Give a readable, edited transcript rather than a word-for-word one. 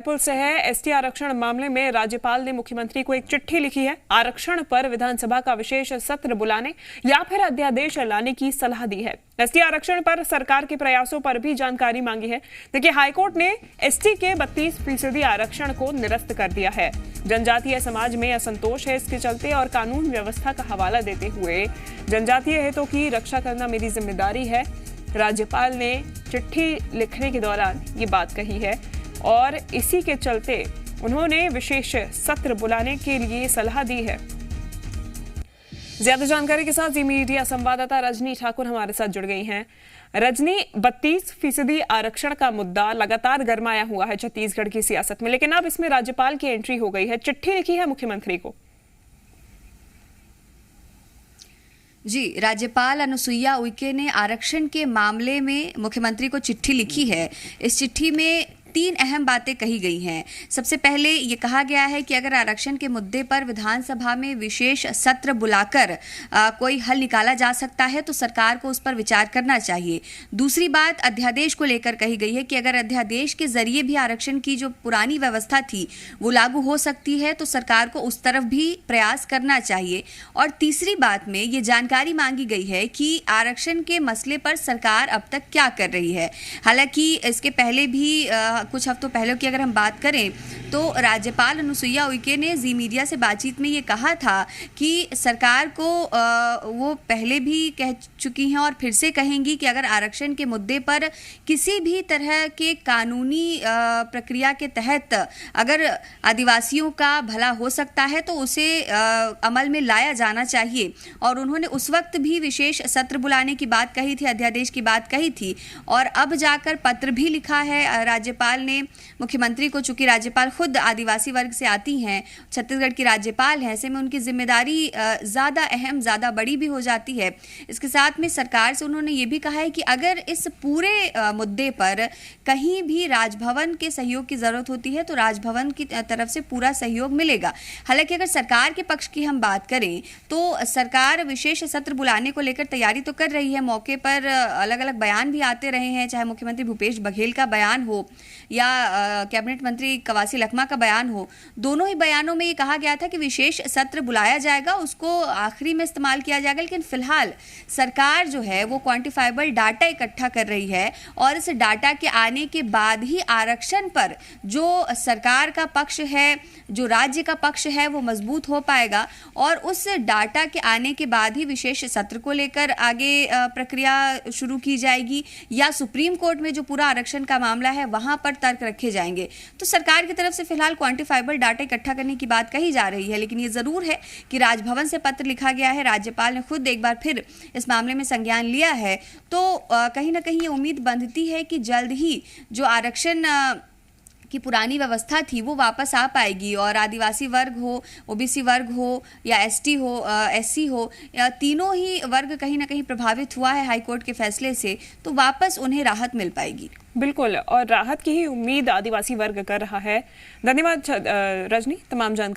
जयपुर से है। एसटी आरक्षण मामले में राज्यपाल ने मुख्यमंत्री को एक चिट्ठी लिखी है। आरक्षण पर विधानसभा का विशेष सत्र बुलाने या फिर अध्यादेश लाने की सलाह दी है। एसटी आरक्षण पर सरकार के प्रयासों पर भी जानकारी मांगी है। देखिए, हाईकोर्ट ने एसटी के 32% आरक्षण को निरस्त कर दिया है। जनजातीय समाज में असंतोष है इसके चलते, और कानून व्यवस्था का हवाला देते हुए जनजातीय हितों की रक्षा करना मेरी जिम्मेदारी है। राज्यपाल ने चिट्ठी लिखने के दौरान ये बात कही है और इसी के चलते उन्होंने विशेष सत्र बुलाने के लिए सलाह दी है। ज्यादा जानकारी के साथ जी मीडिया संवाददाता रजनी ठाकुर हमारे साथ जुड़ गई हैं। रजनी, 32% आरक्षण का मुद्दा लगातार गरमाया हुआ है छत्तीसगढ़ की सियासत में, लेकिन अब इसमें राज्यपाल की एंट्री हो गई है। चिट्ठी लिखी है मुख्यमंत्री को। जी, राज्यपाल अनुसुईया उइके ने आरक्षण के मामले में मुख्यमंत्री को चिट्ठी लिखी है। इस चिट्ठी में 3 अहम बातें कही गई हैं। सबसे पहले ये कहा गया है कि अगर आरक्षण के मुद्दे पर विधानसभा में विशेष सत्र बुलाकर कोई हल निकाला जा सकता है तो सरकार को उस पर विचार करना चाहिए। दूसरी बात अध्यादेश को लेकर कही गई है कि अगर अध्यादेश के जरिए भी आरक्षण की जो पुरानी व्यवस्था थी वो लागू हो सकती है तो सरकार को उस तरफ भी प्रयास करना चाहिए। और तीसरी बात में ये जानकारी मांगी गई है कि आरक्षण के मसले पर सरकार अब तक क्या कर रही है। हालांकि इसके पहले भी कुछ हफ्तों पहले की अगर हम बात करें तो राज्यपाल अनुसुईया उइके ने जी मीडिया से बातचीत में ये कहा था कि सरकार को वो पहले भी कह चुकी हैं और फिर से कहेंगी कि अगर आरक्षण के मुद्दे पर किसी भी तरह के कानूनी प्रक्रिया के तहत अगर आदिवासियों का भला हो सकता है तो उसे अमल में लाया जाना चाहिए। और उन्होंने उस वक्त भी विशेष सत्र बुलाने की बात कही थी, अध्यादेश की बात कही थी, और अब जाकर पत्र भी लिखा है राज्यपाल ने मुख्यमंत्री को। चूंकि राज्यपाल खुद आदिवासी वर्ग से आती हैं, छत्तीसगढ़ की राज्यपाल हैं, ऐसे में उनकी जिम्मेदारी ज़्यादा अहम, ज़्यादा बड़ी भी हो जाती है। इसके साथ में सरकार से उन्होंने ये भी कहा है कि अगर इस पूरे मुद्दे पर कहीं भी राजभवन के सहयोग की ज़रूरत होती है तो राजभवन की तरफ से पूरा सहयोग मिलेगा। हालांकि अगर सरकार के पक्ष की हम बात करें तो सरकार विशेष सत्र बुलाने को लेकर तैयारी तो कर रही है। मौके पर अलग अलग बयान भी आते रहे हैं, चाहे मुख्यमंत्री भूपेश बघेल का बयान हो या कैबिनेट मंत्री कवासी लखमा का बयान हो। दोनों ही बयानों में ये कहा गया था कि विशेष सत्र बुलाया जाएगा, उसको आखिरी में इस्तेमाल किया जाएगा। लेकिन फिलहाल सरकार जो है वो क्वांटिफाइबल डाटा इकट्ठा कर रही है और इस डाटा के आने के बाद ही आरक्षण पर जो सरकार का पक्ष है, जो राज्य का पक्ष है, वो मजबूत हो पाएगा। और उस डाटा के आने के बाद ही विशेष सत्र को लेकर आगे प्रक्रिया शुरू की जाएगी या सुप्रीम कोर्ट में जो पूरा आरक्षण का मामला है वहां पर तर्क रखे जाएंगे। तो सरकार की तरफ से फिलहाल क्वांटिफाइबल डाटा इकट्ठा करने की बात कही जा रही है, लेकिन ये जरूर है कि राजभवन से पत्र लिखा गया है, राज्यपाल ने खुद एक बार फिर इस मामले में संज्ञान लिया है। तो कहीं ना कहीं ये उम्मीद बंधती है कि जल्द ही जो आरक्षण की पुरानी व्यवस्था थी वो वापस आ पाएगी और आदिवासी वर्ग हो, ओबीसी वर्ग हो या एसटी हो, एससी हो, या तीनों ही वर्ग कहीं ना कहीं प्रभावित हुआ है हाईकोर्ट के फैसले से, तो वापस उन्हें राहत मिल पाएगी। बिल्कुल, और राहत की ही उम्मीद आदिवासी वर्ग कर रहा है। धन्यवाद रजनी, तमाम जानकारी